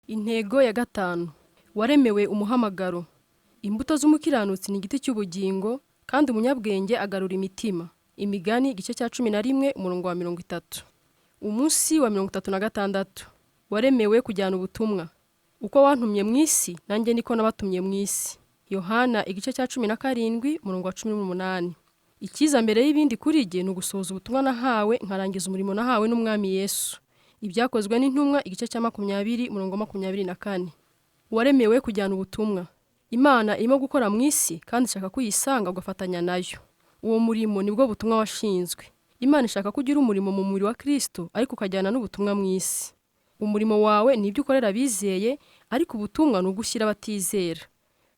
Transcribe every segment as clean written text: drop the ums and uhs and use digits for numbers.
Intego ya gatanu. Waremewe umuhamagaro. Imbuto z'umukiranutsi ni igiti cy'ubugingo, kandi umunyabwenge agarura imitima. Imigani igice cya 11 umurongo wa 30. Umunsi wa 36. Waremewe kujyana ubutumwa. Uko wantumye mu isi, nanjye niko nabatumye mu isi. Yohana igice cya 17 umurongo wa 18. Ikiza mbere y'ibindi kuri jye ni ugusohoza ubutumwa nahawe, nkarangiza umurimo nahawe n'umwami Yesu. Ibyakozwe n'intumwa igice cya 20 umurongo wa 24. Waremewe kujyana ubutumwa. Imana irimo gukora mu isi kandi ishaka kuyisanga ugafatanya nayo. Uwo murimo nibwo butumwa washinzwe. Imana ishaka kugira umurimo mu mubiri wa Kristo, ariko ukajyana n'ubutumwa mu isi. Umurimo wawe ni ibyo ukorera bizeye, ariko ubutumwa ni ugushyira abatizera.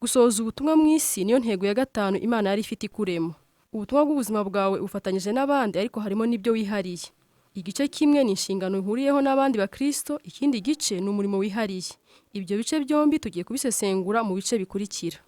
Gusohoza ubutumwa mu isi niyo ntego ya gatanu Imana yari ifite ikuremo. Ubutumwa bw'ubuzima bwawe ufatanyije n'abandi, ariko harimo n'ibyo wihariye. Igice kimwe ni inshingano ihuriyeho n'abandi ba Kristo, ikindi gice ni umurimo wihariye. Ibyo bice byombi tugiye kubisesengura mu bice bikurikira.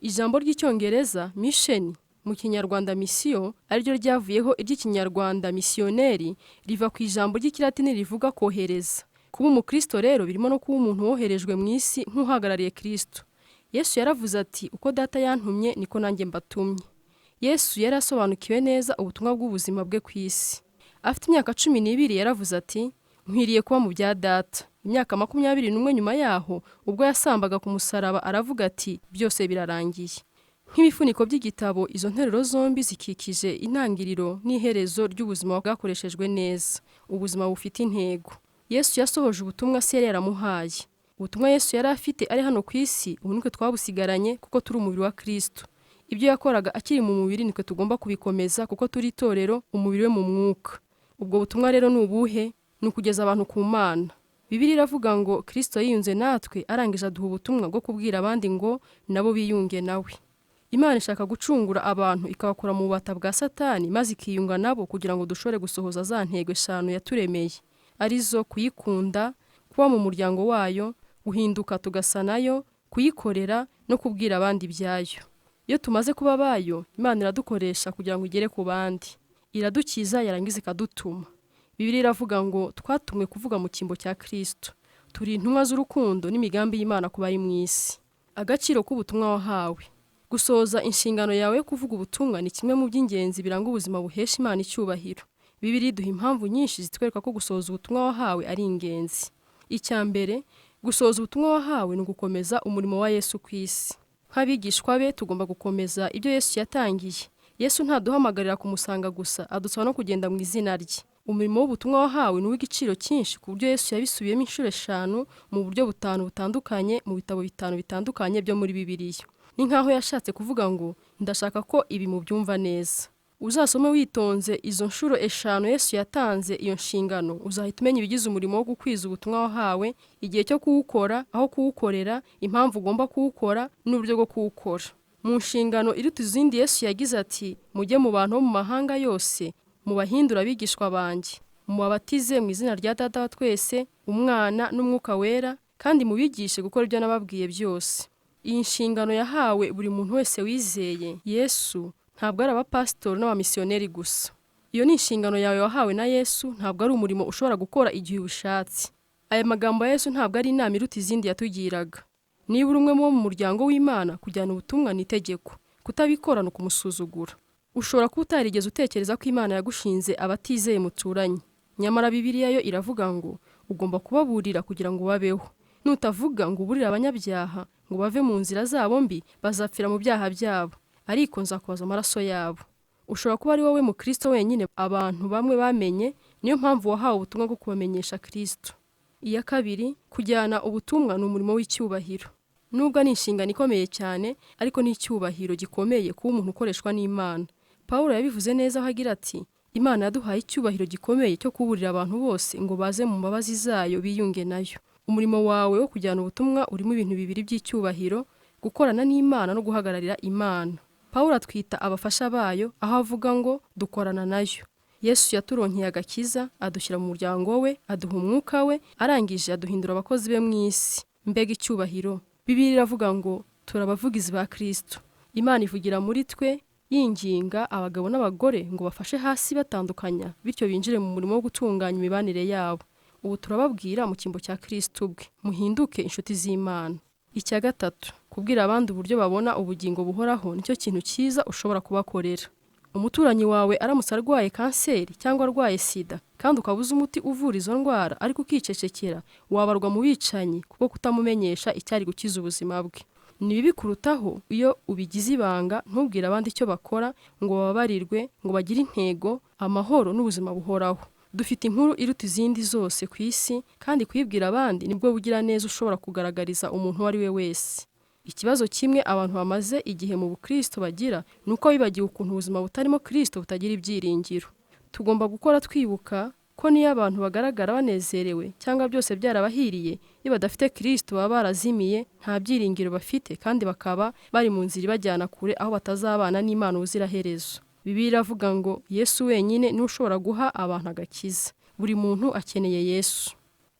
Ijambo ry'Icyongereza mission mu Kinyarwanda mission ariryo ryavuyeho iry'Ikinyarwanda missionnaire riva ku ijambo ry'Ikilatini rivuga kohereza. Kuba umukristo rero birimo no kuba umuntu woherejwe mu isi nk'uhagarariye Kristo. Yesu yaravuze ati, uko data yantumye niko nanjye mbatumye. Yesu yari asobanukiwe neza ubutumwa bw'ubuzima bwe ku isi. Afite imyaka 12 yaravuze ati, nkwiriye kuba mu bya data. Imyaka 21 nyuma yaho, ubwo yasambaga ku musaraba aravuga ati, byose birarangiye. Nk'ibifuniko by'igitabo, izo nteruro zombi zikikije intangiriro n'iherezo ry'ubuzima bwakoreshejwe neza. Ubuzima bufite intego. Yesu yasohoje ubutumwa se yari yaramuhaye. Ubutumwa Yesu yari afite ari hano ku isi, ubu nitwe twabusigaranye kuko turi umubiri wa Kristo. Ibyo yakoraga akiri mu mubiri nitwe tugomba kubikomeza kuko turi itorero, umubiri we mu mwuka. Ubwo butumwa rero ni ubuhe? Ni ukugeza abantu ku Mana. Bibiliya iravuga ngo Kristo yiyunze natwe, arangije aduha ubutumwa bwo kubwira abandi ngo nabo biyunge nawe. Imana ishaka gucungura abantu ikabakura mu bubata bwa Satani, maze ikiyunga nabo kugira ngo dushobore gusohoza za ntego 5 yaturemeye, arizo kuyikunda, kuba mu muryango wayo, guhinduka tugasa nayo, kuyikorera no kubwira abandi ibyayo. Iyo tumaze kuba bayo, Imana iradukoresha kugira ngo igere ku bandi. Iradukiza yarangiza ikadutuma. Bibiliya iravuga ngo twatumwe kuvuga mu cyimbo cya Kristo. Turi intumwa z'urukundo n'imigambi y'Imana kuba ari mu isi. Agaciro k'ubutumwa wahawe. Gusohoza inshingano yawe yo kuvuga ubutumwa ni kimwe mu by'ingenzi biranga ubuzima buhesha Imana icyubahiro. Bibiliya iduha impamvu nyinshi zitwereka ko gusohoza ubutumwa wahawe ari ingenzi. Icya mbere, gusohoza ubutumwa wahawe ni ugukomeza umurimo wa Yesu ku isi. Nk'abigishwa be tugomba gukomeza ibyo Yesu yatangiye. Yesu ntaduhamagarira kumusanga gusa, adusaba no kugenda mu izina rye. Umurimo w'ubutumwa wahawe ni uw'igiciro cyinshi ku buryo Yesu yabisubiyemo inshuro 5 mu buryo 5 butandukanye mu bitabo 5 bitandukanye byo muri Bibiliya. Ni nkaho yashatse kuvuga ngo ndashaka ko ibi mubyumva neza. Uzasome witonze izo nshuro 5 Yesu yatanze iyo nshingano, uzahita umenya ibigize umurimo wo gukwiza ubutumwa wahawe, igihe cyo kuwukora, aho kuwukorera, impamvu ugomba kuwukora n'uburyo bwo kuwukora. Mu nshingano iruta izindi Yesu yagize ati, mujye mu bantu bo mu mahanga yose, mubahindura abigishwa banjye, mubabatize mu izina rya Data wa twese, Umwana n'Umwuka wera, kandi mubigishe gukora ibyo nababwiye byose. Iyi nshingano yahawe buri muntu wese wizeye Yesu, ntabwo ari abapasitori n'abamisiyoneri gusa. Iyo ni inshingano yawe wahawe na Yesu, ntabwo ari umurimo ushobora gukora igihe ubishatse. Aya magambo ya Yesu ntabwo ari inama iruta izindi yatugiraga. Niba uri umwe mu muryango w'Imana, kujyana ubutumwa ni itegeko. Kutabikora no kumusuzugura. Ushobora kuba utarigeze utekereza ko Imana yagushinze abatizeye muturanye. Nyamara Bibiliya yo iravuga ngo ugomba kubaburira kugira ngo babeho. Nutavuga ngo uburire abanyabyaha ngo bave mu nzira zabo mbi, bazapfira mu byaha byabo, ariko nzakubaza amaraso yabo. Ushobora kuba ari wowe mu Kristo wenyine abantu bamwe bamenye, niyo mpamvu wahawe ubutumwa bwo kubamenyesha Kristo. Iya kabiri, kujyana ubutumwa ni umurimo w'icyubahiro. Nubwo ni inshingano ikomeye cyane, ariko ni icyubahiro gikomeye kuba umuntu ukoreshwa n'Imana. Pawulo yabivuze neza aho agira ati, Imana yaduhaye icyubahiro gikomeye cyo kuburira abantu bose ngo baze mu mbabazi zayo biyunge nayo. Umurimo wawe wo kujyana ubutumwa urimo ibintu bibiri by'icyubahiro, gukorana n'Imana no guhagararira Imana. Pawulo atwita abafasha bayo, aho avuga ngo dukorana nayo. Yesu yaturonkeye agakiza, adushyira mu muryango we, aduha umwuka we, arangije aduhindura abakozi be mu isi. Mbega icyubahiro! Bibiliya iravuga ngo turabavugizi ba Kristo. Imana ivugira muri twe, yinginga abagabo n'abagore ngo bafashe hasi batandukanya, bityo binjire mu murimo wo gutunganya imibanire yabo. ubu turababwira mu cyimbo cya Kristo ubwe, muhinduke inshuti z'Imana. Icya gatatu, kubwira abandi uburyo babona ubugingo buhoraho nicyo kintu cyiza ushobora kubakorera. Umuturanyi wawe aramutse arwaye kanseri cyangwa arwaye sida kandi ukabuza umuti uvura izo ndwara ariko ukicecekera, wabarwa mu bicanyi kuko kutamumenyesha icyari gukiza ubuzima bwe. Ni bibi kurutaho iyo ubigize ibanga, ntubwire abandi icyo bakora ngo bababarirwe, ngo bagire intego, amahoro n'ubuzima buhoraho. Dufite inkuru iruta izindi zose ku isi, kandi kuyibwira abandi nibwo bugira neza ushobora kugaragariza umuntu uwo ari we wese. Ikibazo kimwe abantu bamaze igihe mu Bukristo bagira ni uko bibagiwe ukuntu ubuzima butarimo Kristo butagira ibyiringiro. Tugomba gukora twibuka ko niyo abantu bagaragara banezerewe cyangwa byose byarabahiriye, iyo badafite Kristo baba barazimiye, nta byiringiro bafite, kandi bakaba bari mu nzira ibajyana kure aho batazabana n'Imana ubuziraherezo. Bibiliya iravuga ngo Yesu wenyine niwe ushobora guha abantu agakiza. Buri muntu akeneye Yesu.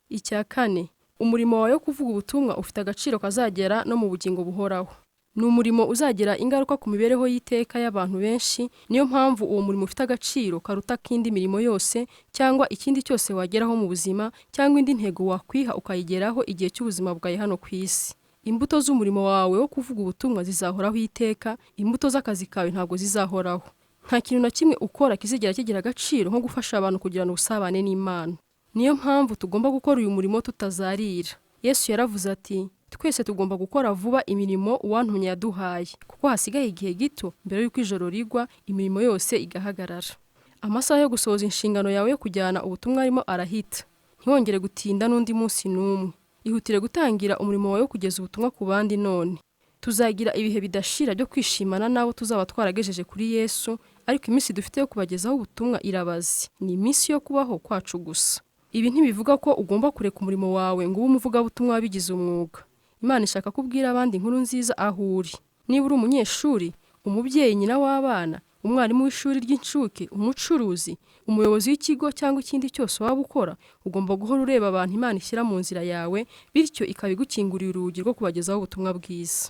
Icya kane, umurimo wawe wo kuvuga ubutumwa ufite agaciro kazagera no mu bugingo buhoraho. Ni umurimo uzagira ingaruka ku mibereho y'iteka y'abantu benshi, niyo mpamvu uwo murimo ufite agaciro karuta k'indi mirimo yose cyangwa ikindi cyose wageraho mu buzima cyangwa indi ntego wakwiha ukayigeraho igihe cy'ubuzima bwawe hano ku isi. Imbuto z'umurimo wawe wo kuvuga ubutumwa zizahoraho iteka, imbuto z'akazi kawe ntabwo zizahoraho. Nta kintu na kimwe ukora kizigera kigira agaciro nko gufasha abantu kugirana ubusabane n'Imana. Niyo mpamvu tugomba gukora uyu murimo tutazarira. Yesu yaravuze ati, twese tugomba gukora vuba imirimo uwantumye yaduhaye, kuko hasigaye igihe gito mbere y'uko ijoro rigwa, imirimo yose igahagarara. Amasaha yo gusohoza inshingano yawe yo kujyana ubutumwa arimo arahita. Ntiwongere gutinda n'undi munsi n'umwe. Ihutire gutangira umurimo wawe wo kugeza ubutumwa ku bandi none. Tuzagira ibihe bidashira byo kwishimana n'abo tuzaba twaragejeje kuri Yesu, ariko iminsi dufite yo kubagezaho ubutumwa irabaze. Ni iminsi yo kubaho kwacu gusa. Ibi ntibivuga ko ugomba kureka umurimo wawe ngo ube umuvugabutumwa wabigize umwuga. Imana ishaka kubwira abandi inkuru nziza aho uri. Niba uri umunyeshuri, umubyeyi, nyina w'abana, umwarimu w'ishuri ry'incuke, umucuruzi, umuyobozi w'ikigo cyangwa ikindi cyose waba ukora, ugomba guhora ureba abantu Imana ishyira mu nzira yawe, bityo ikabigukingurira urugi rwo kubagezaho ubutumwa bwiza.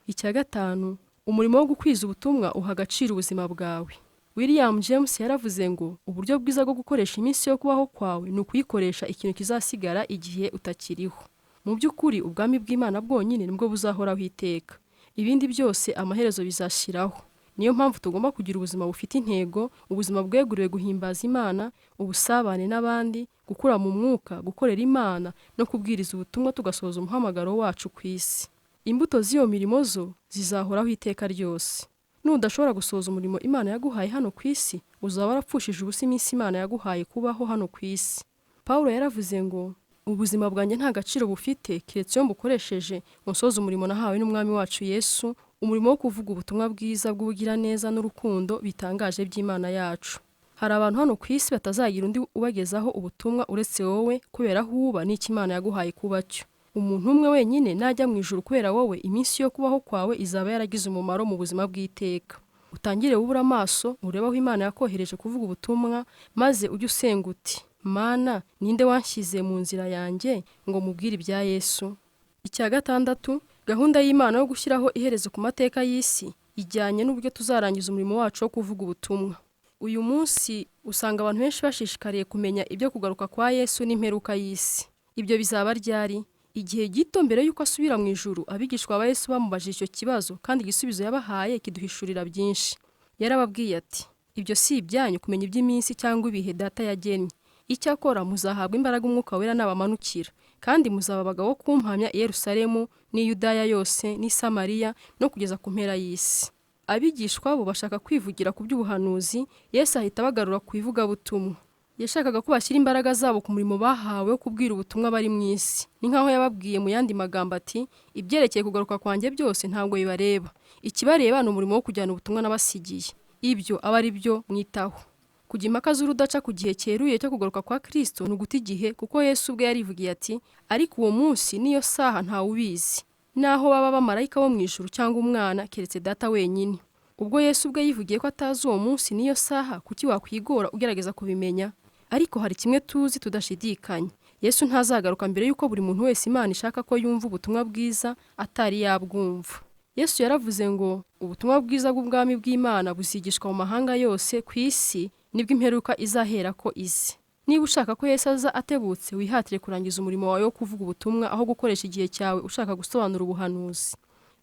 Icya gatanu, umurimo wo gukwiza ubutumwa uha agaciro ubuzima bwawe. William James yaravuze ngo uburyo bwiza bwo gukoresha iminsi yo kubaho kwawe ni ukuyikoresha ikintu kizasigara igihe utakiriho. Mu by'ukuri ubwami bw'Imana bwonyine nibwo buzahoraho iteka. Ibindi byose amaherezo bizashiraho. Niyo mpamvu tugomba kugira ubuzima bufite intego, ubuzima bweguriwe guhimbaza Imana, ubusabane n'abandi, gukura mu mwuka, gukorera Imana no kubwiriza ubutumwa tugasohoza umuhamagaro wacu ku isi. Imbuto z'iyo mirimo zo zizahoraho iteka ryose. Nudashobora gusohoza umurimo Imana yaguhaye hano ku isi, uzaba warapfushije ubusa iminsi Imana yaguhaye kubaho hano ku isi. Pawulo yaravuze ngo ubuzima bwanjye nta gaciro bufite keretse iyo mbukoresheje ngo nsohoze umurimo nahawe n'Umwami wacu Yesu, umurimo wo kuvuga ubutumwa bwiza bw'ubugiraneza n'urukundo bitangaje by'Imana yacu. Hari abantu hano ku isi batazagira undi ubagezaho ubutumwa uretse wowe, kubera aho uba n'icyo Imana yaguhaye kuba cyo. Umuntu umwe wenyine najya mu ijuru kubera wowe, iminsi yo kubaho kwawe izaba yaragize umumaro mu buzima bw'iteka. Utangire wubura amaso, urebe aho Imana yakohereje kuvuga ubutumwa, maze ujye usenga uti, Mana, ninde wanshyize mu nzira yanjye ngo mubwire ibya Yesu? Icya gatandatu, gahunda y'Imana yo gushyiraho iherezo ku mateka y'isi ijyanye n'uburyo tuzarangiza umurimo wacu wo kuvuga ubutumwa. Uyu munsi usanga abantu benshi bashishikariye kumenya ibyo kugaruka kwa Yesu n'imperuka y'isi. Ibyo bizaba ryari? Igihe gito mbere y'uko asubira mu ijuru, abigishwa ba Yesu bamubajije icyo kibazo, kandi igisubizo yabahaye kiduhishurira byinshi. Yarababwiye ati, ibyo si ibyanyu kumenya iby'iminsi cyangwa ibihe Data yagennye. Icyakora muzahabwa imbaraga Umwuka Wera nabamanukira, kandi muzaba abagabo bo kumpamya i Yerusalemu n'i Yudaya yose n'i Samariya no kugeza ku mpera y'isi. Abigishwa bo bashaka kwivugira ku by'ubuhanuzi, Yesu ahita abagarura ku ivugabutumwa. Yashakaga ko bashyira imbaraga zabo ku murimo bahawe wo kubwira ubutumwa bari mu isi. Ni nkaho yababwiye mu yandi magambo ati, ibyerekeye kugaruka kwanjye byose ntabwo bibareba. Ikibareba ni umurimo wo kujyana ubutumwa nabasigiye. Ibyo aba ari byo mwitaho. Kujya impaka z'urudaca ku gihe cyeruye cyo kugaruka kwa Kristo ni uguta igihe, kuko Yesu ubwe yarivugiye ati, ariko uwo munsi n'iyo saha ntawe ubizi, naho baba abamarayika bo mu ijuru cyangwa umwana, keretse Data wenyine. Ubwo Yesu ubwe yivugiye ko atazi uwo munsi n'iyo saha, kuki wakwigora ugerageza kubimenya? Ariko hari kimwe tuzi tudashidikanya, Yesu ntazagaruka mbere y'uko buri muntu wese Imana ishaka ko yumva ubutumwa bwiza atari yabwumva. Yesu yaravuze ngo ubutumwa bwiza bw'ubwami bw'Imana buzigishwa mu mahanga yose ku isi, nibwo imperuka izahera ko izi. Niba ushaka ko Yesu aza atebutse, wihatire kurangiza umurimo wawe wo kuvuga ubutumwa aho gukoresha igihe cyawe ushaka gusobanura ubuhanuzi.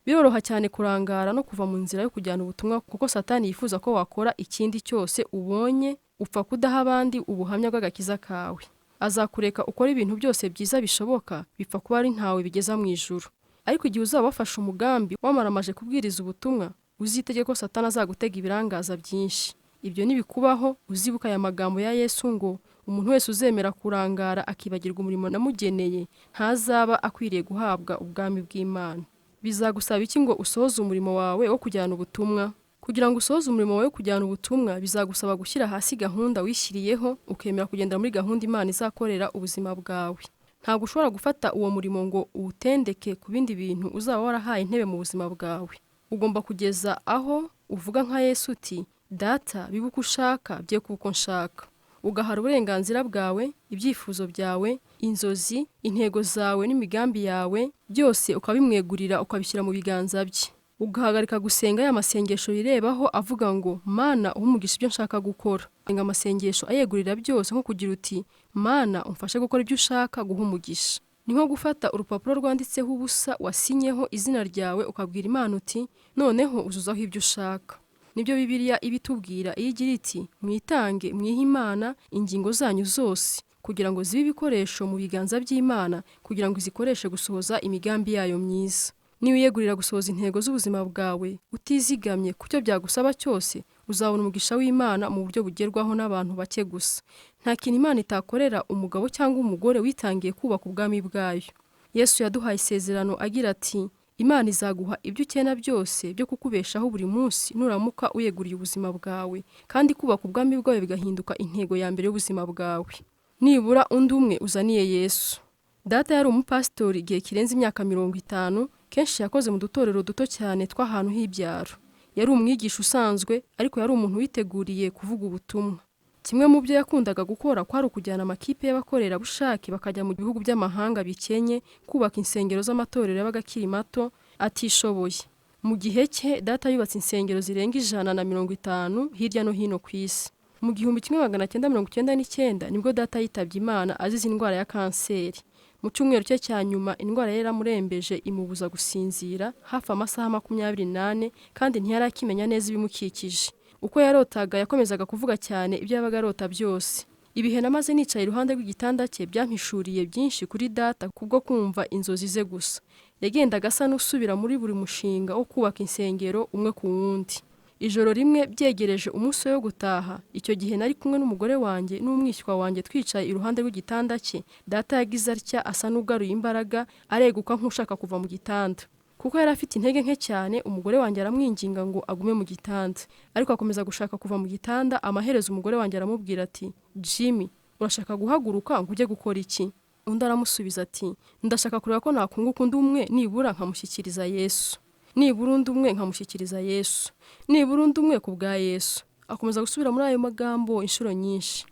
Biroroha cyane kurangara no kuva mu nzira yo kujyana ubutumwa, kuko Satani yifuza ko wakora ikindi cyose ubonye upfa kudaha abandi ubuhamya bw'agakiza kawe. Azakureka ukora ibintu byose byiza bishoboka, bipfa kuba ari ntawe bigeza mu ijuru. Ariko igihe uzaba wafashe umugambi wamaramaje kubwiriza ubutumwa, uzitege ko Satani azagutega ibirangaza byinshi. Ibyo nibikubaho, uzibuka aya magambo ya Yesu ngo umuntu wese uzemera kurangara akibagirwa umurimo namugeneye ntazaba akwiriye guhabwa ubwami bw'Imana. Bizagusaba iki ngo usohoze umurimo wawe wo kujyana ubutumwa? Kugira ngo usohoze umurimo wawe wo kujyana ubutumwa, bizagusaba gushyira hasi gahunda wishyiriyeho, ukemera kugendera muri gahunda Imana izakorera ubuzima bwawe. Ntabwo ushobora gufata uwo murimo ngo uwutendeke ku bindi bintu uzaba warahaye intebe mu buzima bwawe. Ugomba kugeza aho uvuga nka Yesu uti, Data, bibe uko ushaka, bye kuba uko nshaka. Ugahara uburenganzira bwawe, ibyifuzo byawe, inzozi, intego zawe n'imigambi yawe, byose ukabimwegurira, ukabishyira mu biganza bye. Ugahagarika gusenga ya masengesho yirebaho avuga ngo, Mana umugisha ibyo nshaka gukora. Senga amasengesho ayegurira byose, nko kugira uti, Mana umfashe gukora ibyo ushaka, guha umugisha. Ni nko gufata urupapuro rwanditseho ubusa wasinyeho izina ryawe, ukabwira Imana uti, noneho uzuzaho ibyo ushaka. Nibyo Bibiliya ibitubwira iyo igira iti, mwitange mwihe Imana ingingo zanyu zose, kugira ngo zibe ibikoresho mu biganza by'Imana, kugira ngo izikoreshe gusohoza imigambi yayo myiza. Niba wiyegurira gusohoza intego z'ubuzima bwawe utizigamye ku cyo byagusaba cyose, uzabona umugisha w'Imana mu buryo bugerwaho n'abantu bake gusa. Nta kintu Imana itakorera umugabo cyangwa umugore witangiye kubaka ubwami bwayo. Yesu yaduhaye isezerano agira ati, Imana izaguha ibyo ukena byose byo kukubeshaho buri munsi nuramuka uyeguriye ubuzima bwawe, kandi kubaka ubwami bwawe bigahinduka intego ya mbere y'ubuzima bwawe. Nibura undi umwe uzaniye Yesu. Data yari umupasitori igihe kirenze imyaka 50, kenshi yakoze mu dutorero duto cyane tw'ahantu h'ibyaro. Yari umwigisha usanzwe, ariko yari umuntu witeguriye kuvuga ubutumwa. Kimwe mu byo yakundaga gukora kwari ukujyana amakipe y'abakorerabushake bakajya mu bihugu by'amahanga bikenye kubaka insengero z'amatorero y'abakiri mato atishoboye. Mu gihe cye, Data yubatse insengero zirenga 150 hirya no hino ku isi. Mu 1999 nibwo Data yitabye Imana azize indwara ya kanseri. Mu cyumweru cye cya nyuma, indwara yaramurembeje imubuza gusinzira hafi amasaha 28, kandi ntiyari akimenya neza ibimukikije. Uko yarotaga yakomezaga kuvuga cyane ibyo yabaga arota byose. Ibihe namaze nicaye iruhande rw'igitanda cye byampishuriye byinshi kuri Data kubwo kumva inzozi ze gusa. Yagendaga asa n'usubira muri buri mushinga wo kubaka insengero umwe ku wundi. Ijoro rimwe byegereje umunsi wo gutaha, icyo gihe nari kumwe n'umugore wanjye n'umwishywa wanjye twicaye iruhande rw'igitanda cye. Data yagize atya asa n'ugaruye imbaraga, areguka nk'ushaka kuva mu gitanda. Kuko yari afite intege nke cyane, umugore wanjye aramwinginga ngo agume mu gitanda, ariko akomeza gushaka kuva mu gitanda. Amaherezo umugore wanjye aramubwira ati, Jimmy, urashaka guhaguruka ngo ujye gukora iki? Undi aramusubiza ati, ndashaka kureba ko nakunguka undi umwe nibura nkamushyikiriza Yesu. Nibura undi umwe nkamushyikiriza Yesu. Nibura undi umwe ku bwa Yesu. Akomeza gusubira muri ayo magambo inshuro nyinshi.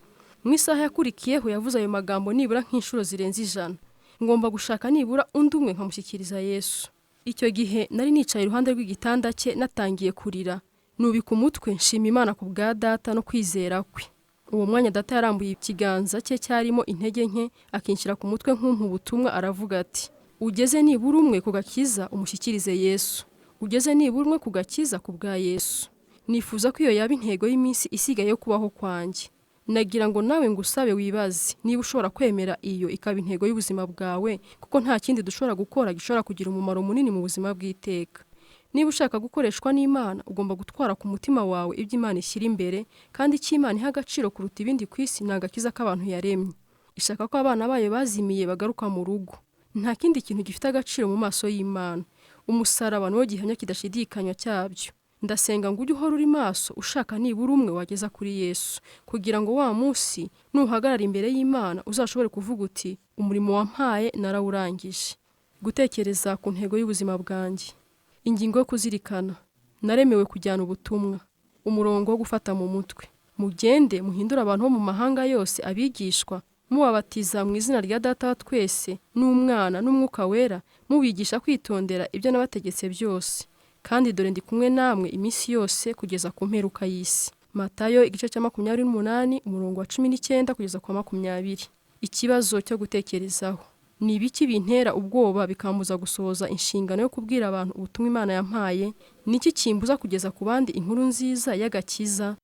Mu isaha yakurikiyeho yavuze ayo magambo nibura nk'inshuro zirenze 100. Ngomba gushaka nibura undi umwe nkamushyikiriza Yesu. Icyo gihe nari nicaye iruhande rw'igitanda cye natangiye kurira. Nubika umutwe nshima Imana ku bwa Data no kwizera kwe. Uwo mwanya Data yarambuye ikiganza cye cyarimo intege nke, akinshyira ku mutwe nk'umpa ubutumwa, aravuga ati, ugeze nibura umwe ku gakiza umushyikirize Yesu. Ugeze nibura umwe ku gakiza ku bwa Yesu. Nifuza ko iyo yaba intego y'iminsi isigaye yo kubaho kwanjye. Nagira ngo nawe ngusabe wibaze niba ushobora kwemera iyo ikaba intego y'ubuzima bwawe, kuko nta kindi dushobora gukora gishobora kugira umumaro munini mu buzima bw'iteka. Niba ushaka gukoreshwa n'Imana, ugomba gutwara ku mutima wawe ibyo Imana ishyira imbere, kandi icyo Imana iha agaciro kuruta ibindi ku isi ni agakiza k'abantu yaremye. Ishaka ko abana bayo bazimiye bagaruka mu rugo. Nta kindi kintu gifite agaciro mu maso y'Imana. Umusaraba niwo gihamya kidashidikanywa cyabyo. Ndasenga ngo ujye uhora uri maso ushaka nibura umwe wageza kuri Yesu, kugira ngo wa munsi nuhagarara imbere y'Imana uzashobore kuvuga uti, umurimo wampaye narawurangije. Gutekereza ku ntego y'ubuzima bwanjye. Ingingo yo kuzirikana. Naremewe kujyana ubutumwa. Umurongo wo gufata mu mutwe. Mugende muhindura abantu bo mu mahanga yose abigishwa, mubabatiza mu izina rya Data wa twese n'Umwana n'Umwuka wera, mubigisha kwitondera ibyo nabategetse byose. Kandi dore ndi kumwe namwe iminsi yose kugeza ku mperuka y'isi. Matayo igice cya 28 umurongo wa 19 kugeza kwa 20. Ikibazo cyo gutekerezaho: ni ibiki bintera ubwoba bikambuza gusohoza inshingano yo kubwira abantu ubutumwa Imana yampaye? Niki kimbuza kugeza ku bandi inkuru nziza y'agakiza?